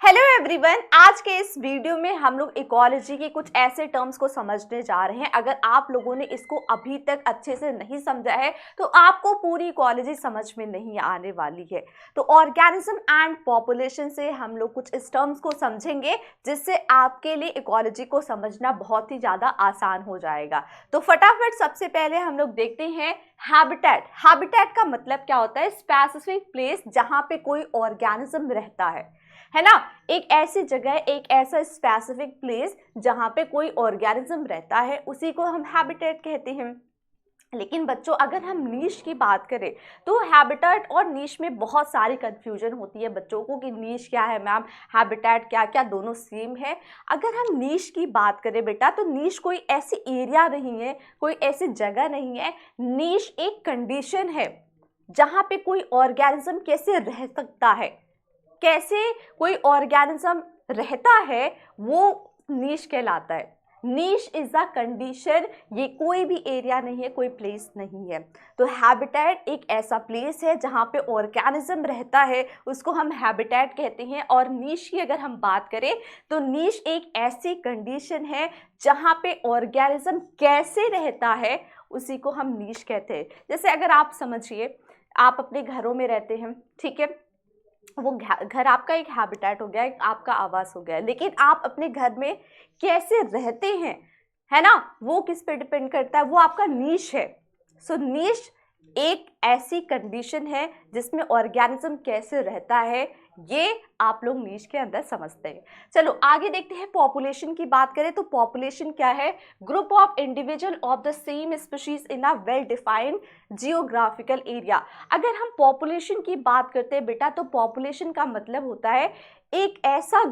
Hello everyone, आज के इस वीडियो में हम लोग इकोलॉजी के कुछ ऐसे टर्म्स को समझने जा रहे हैं। अगर आप लोगों ने इसको अभी तक अच्छे से नहीं समझा है तो आपको पूरी इकोलॉजी समझ में नहीं आने वाली है। तो ऑर्गेनिज्म एंड पॉपुलेशन से हम लोग कुछ इस टर्म्स को समझेंगे जिससे आपके लिए इकोलॉजी को समझना बहुत ही ज़्यादा आसान हो जाएगा। तो फटाफट सबसे पहले हम लोग देखते हैं हैबिटेट। हैबिटेट का मतलब क्या होता है? स्पेसिफिक प्लेस जहाँ पे कोई ऑर्गेनिज्म रहता है ना। एक ऐसी जगह, एक ऐसा स्पेसिफिक प्लेस जहाँ पे कोई ऑर्गेनिज्म रहता है, उसी को हम हैबिटेट कहते हैं। लेकिन बच्चों, अगर हम नीश की बात करें तो हैबिटेट और नीश में बहुत सारी कंफ्यूजन होती है बच्चों को कि नीश क्या है मैम, हैबिटेट क्या, क्या दोनों सेम है? अगर हम नीश की बात करें बेटा, तो नीश कोई ऐसी एरिया नहीं है, कोई ऐसी जगह नहीं है। नीश एक कंडीशन है जहाँ पे कोई ऑर्गेनिज्म कैसे रह सकता है, कैसे कोई ऑर्गेनिज्म रहता है, वो नीश कहलाता है। नीश इज अ कंडीशन, ये कोई भी एरिया नहीं है, कोई प्लेस नहीं है। तो हैबिटेट एक ऐसा प्लेस है जहाँ पे ऑर्गेनिज्म रहता है, उसको हम हैबिटेट कहते हैं। और नीश की अगर हम बात करें तो नीश एक ऐसी कंडीशन है जहाँ पे ऑर्गेनिज्म कैसे रहता है, उसी को हम नीश कहते हैं। जैसे अगर आप समझिए, आप अपने घरों में रहते हैं, ठीक है, वो घर आपका एक हैबिटेट हो गया, एक आपका आवास हो गया। लेकिन आप अपने घर में कैसे रहते हैं, है ना, वो किस पे डिपेंड करता है? वो आपका नीश है। सो नीश एक ऐसी कंडीशन है जिसमें ऑर्गेनिज्म कैसे रहता है, ये आप लोग नीश के अंदर समझते हैं। चलो आगे देखते हैं। पॉपुलेशन की बात करें तो पॉपुलेशन क्या है? Group of individual of the same species in a well defined geographical area. अगर हम पॉपुलेशन की बात करते हैं बेटा, तो पॉपुलेशन का मतलब होता है एक ऐसा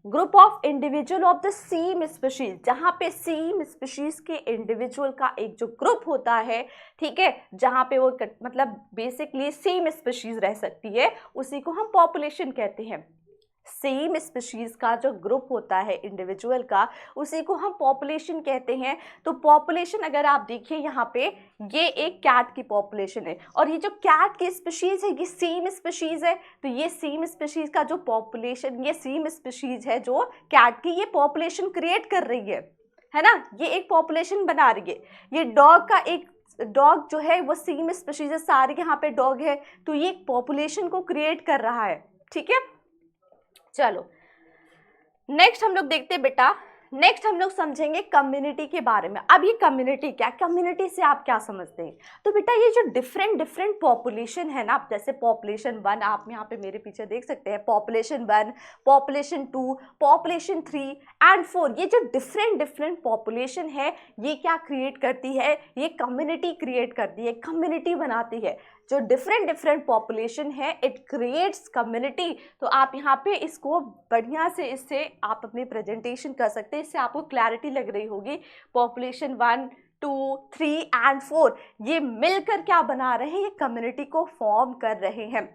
group of individual of the same species, जहाँ पे सेम स्पीशीज के इंडिविजुअल का एक जो ग्रुप होता है, ठीक है, जहाँ पे वो मतलब बेसिकली सेम स्पीशीज रह सकती है, उसी को हम पॉपुलेशन कहते हैं। सेम स्पीशीज का जो ग्रुप होता है इंडिविजुअल का, उसी को हम पॉपुलेशन कहते हैं। तो पॉपुलेशन अगर आप देखिए यहाँ पे, ये एक कैट की पॉपुलेशन है, और ये जो कैट की स्पीशीज है ये सेम स्पीशीज है। तो ये सेम स्पीशीज का जो पॉपुलेशन, ये सेम स्पीशीज है जो कैट की, ये पॉपुलेशन क्रिएट कर रही है ना, ये एक पॉपुलेशन बना रही है। ये डॉग का एक डॉग जो है वो सेम स्पीशीज है, सारे यहाँ पे डॉग है, तो ये एक पॉपुलेशन को क्रिएट कर रहा है, ठीक है। चलो नेक्स्ट हम लोग देखते हैं बेटा, नेक्स्ट हम लोग समझेंगे कम्युनिटी के बारे में। अब ये कम्युनिटी क्या, कम्युनिटी से आप क्या समझते हैं? तो बेटा ये जो डिफरेंट पॉपुलेशन है ना, जैसे पॉपुलेशन 1 आप यहाँ पे मेरे पीछे देख सकते हैं, पॉपुलेशन 1, पॉपुलेशन 2, पॉपुलेशन 3 एंड 4, ये जो डिफरेंट पॉपुलेशन है, ये क्या क्रिएट करती है? ये कम्युनिटी क्रिएट करती है, कम्युनिटी बनाती है। जो डिफरेंट पॉपुलेशन है, इट क्रिएट्स कम्युनिटी। तो आप यहाँ पे इसको बढ़िया से, इससे आप अपनी प्रेजेंटेशन कर सकते हैं, इससे आपको क्लैरिटी लग रही होगी। पॉपुलेशन 1, 2, 3 एंड 4 ये मिलकर क्या बना रहे हैं? ये कम्युनिटी को फॉर्म कर रहे हैं।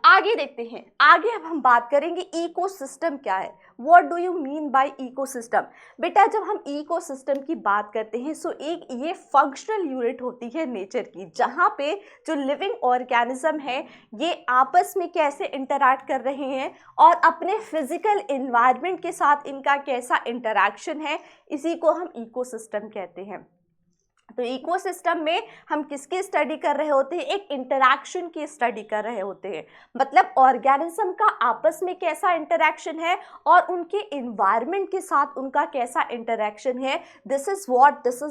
आगे देखते हैं। आगे अब हम बात करेंगे इकोसिस्टम क्या है। What do you mean by ecosystem? बेटा जब हम इकोसिस्टम की बात करते हैं, सो एक ये फंक्शनल यूनिट होती है नेचर की, जहाँ पे जो लिविंग ऑर्गेनिज्म है ये आपस में कैसे इंटरैक्ट कर रहे हैं और अपने फिजिकल एनवायरनमेंट के साथ इनका कैसा इंटरैक्शन है, इसी को हम इकोसिस्टम कहते हैं। तो इकोसिस्टम में हम किसकी स्टडी कर रहे होते हैं? एक इंटरैक्शन की स्टडी कर रहे होते हैं। मतलब ऑर्गेनिज्म का आपस में कैसा इंटरैक्शन है और उनके एनवायरनमेंट के साथ उनका कैसा इंटरैक्शन है। This is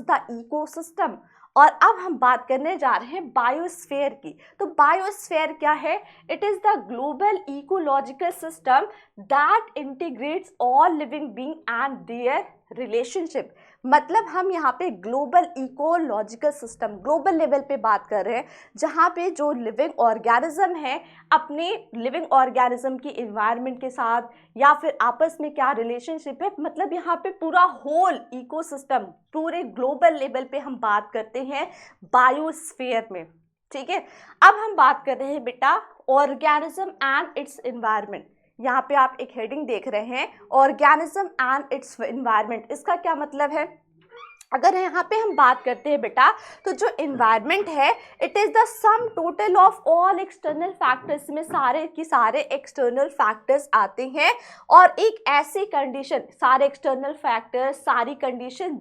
the ecosystem. और अब हम बात करने जा रहे हैं बायोस्फीयर की। तो बायोस्फीयर क्या है? It is the global ecological system that integrates all living being and their relationship. मतलब हम यहाँ पे global ecological system, global level पे बात कर रहे हैं, जहाँ पे जो लिविंग ऑर्गेनिज्म है अपने लिविंग ऑर्गेनिज्म की एनवायरनमेंट के साथ या फिर आपस में क्या रिलेशनशिप है। मतलब यहाँ पे पूरा होल इकोसिस्टम, पूरे ग्लोबल लेवल पे हम बात करते हैं बायोस्फीयर में, ठीक है। अब हम बात कर रहे हैं बेटा ऑर्गेनिज्म एंड इट्स एनवायरनमेंट। यहाँ पे आप एक हेडिंग देख रहे हैं, ऑर्गेनिज्म एंड इट्स एनवायरनमेंट। इसका क्या मतलब है? अगर यहाँ पे हम बात करते हैं बेटा, तो जो इन्वायरमेंट है it is the sum total of all external factors, में सारे की सारे एक्सटर्नल फैक्टर्स आते हैं और एक ऐसी कंडीशन, सारे एक्सटर्नल फैक्टर्स, सारी कंडीशन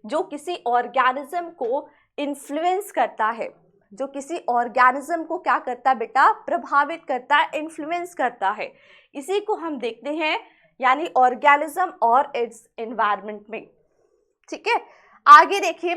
जो किसी ऑर्गेनिज्म को इन्फ्लुएंस करता है, जो किसी ऑर्गेनिज्म को क्या करता है बेटा, प्रभावित करता है, इन्फ्लुएंस करता है, इसी को हम देखते हैं यानी ऑर्गेनिज्म और इट्स एनवायरनमेंट में। ठीक है, आगे देखिए,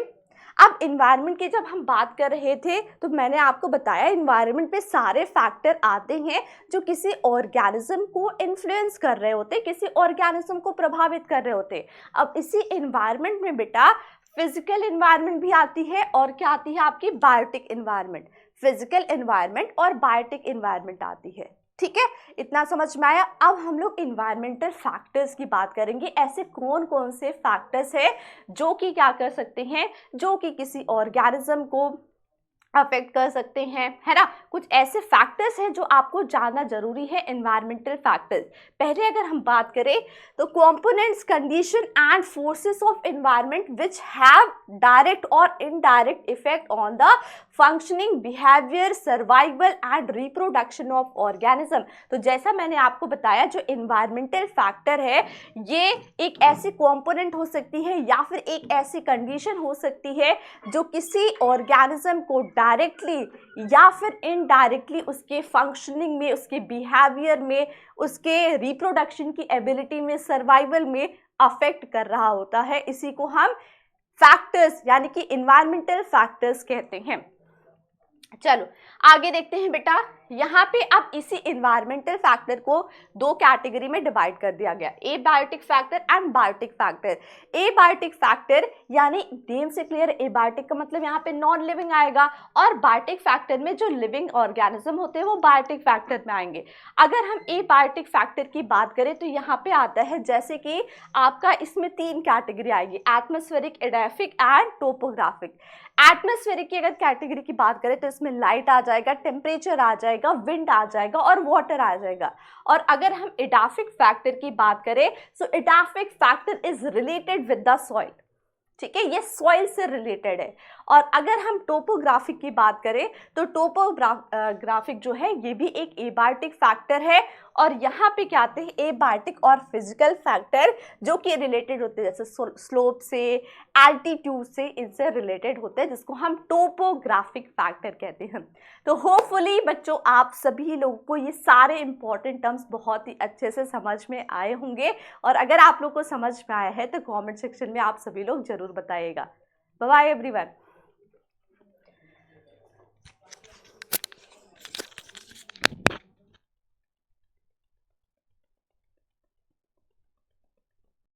अब इन्वायरमेंट की जब हम बात कर रहे थे तो मैंने आपको बताया इन्वायरमेंट में सारे फैक्टर आते हैं जो किसी ऑर्गेनिज्म को इन्फ्लुएंस कर रहे होते, किसी ऑर्गेनिज्म को प्रभावित कर रहे होते। अब इसी इन्वायरमेंट में बेटा फिजिकल इन्वायरमेंट भी आती है और क्या आती है आपकी, बायोटिक इन्वायरमेंट। फिजिकल इन्वायरमेंट और बायोटिक इन्वायरमेंट आती है। ठीक है, इतना समझ में आया। अब हम लोग इन्वायरमेंटल फैक्टर्स की बात करेंगे, ऐसे कौन कौन से फैक्टर्स हैं जो कि क्या कर सकते हैं, जो कि किसी ऑर्गेनिज्म को अफेक्ट कर सकते हैं, है ना। कुछ ऐसे फैक्टर्स हैं जो आपको जानना जरूरी है, एनवायरमेंटल फैक्टर्स। पहले अगर हम बात करें तो components, condition and forces of environment which have direct or indirect effect on the functioning, behaviour, survival and reproduction of organism. तो जैसा मैंने आपको बताया, जो एनवायरमेंटल फैक्टर है ये एक ऐसी कंपोनेंट हो सकती है या फिर एक ऐसी कंडीशन हो सकती है जो किसी ऑर्गेनिज्म को डायरेक्टली या फिर इनडायरेक्टली उसके फंक्शनिंग में, उसके बिहेवियर में, उसके रिप्रोडक्शन की एबिलिटी में, सर्वाइवल में अफेक्ट कर रहा होता है। इसी को हम फैक्टर्स यानी कि इन्वायरमेंटल फैक्टर्स कहते हैं। चलो आगे देखते हैं बेटा, यहाँ पे अब इसी इन्वायरमेंटल फैक्टर को दो कैटेगरी में डिवाइड कर दिया गया, abiotic factor and biotic factor. Abiotic factor यानी नेम से क्लियर, ए बायोटिक का मतलब यहाँ पे नॉन लिविंग आएगा और बायोटिक फैक्टर में जो लिविंग ऑर्गेनिज्म होते हैं वो बायोटिक फैक्टर में आएंगे। अगर हम ए बायोटिक फैक्टर की बात करें तो यहाँ पे आता है जैसे कि आपका इसमें तीन कैटेगरी आएगी, एटमॉस्फेरिक, एडाफिक एंड टोपोग्राफिक। एटमॉस्फेरिक की अगर कैटेगरी की बात करें तो इसमें लाइट आ जाएगा, टेम्परेचर आ जाएगा, विंड आ जाएगा और वाटर आ जाएगा। और अगर हम एडाफिक फैक्टर की बात करें तो edaphic factor is related with the soil. ठीक है, ये सॉइल से रिलेटेड है। और अगर हम टोपोग्राफिक की बात करें तो टोपोग्राफिक जो है ये भी एक एबायोटिक फैक्टर है और यहाँ पे क्या आते हैं एबायोटिक और फिजिकल फैक्टर जो कि रिलेटेड होते हैं, जैसे स्लोप से, एल्टीट्यूड से, इनसे रिलेटेड होते हैं, जिसको हम टोपोग्राफिक फैक्टर कहते हैं। तो होपफुली बच्चों आप सभी लोगों को ये सारे इंपॉर्टेंट टर्म्स बहुत ही अच्छे से समझ में आए होंगे और अगर आप लोग को समझ में आया है तो कमेंट सेक्शन में आप सभी लोग जरूर बताइएगा। Bye bye everyone.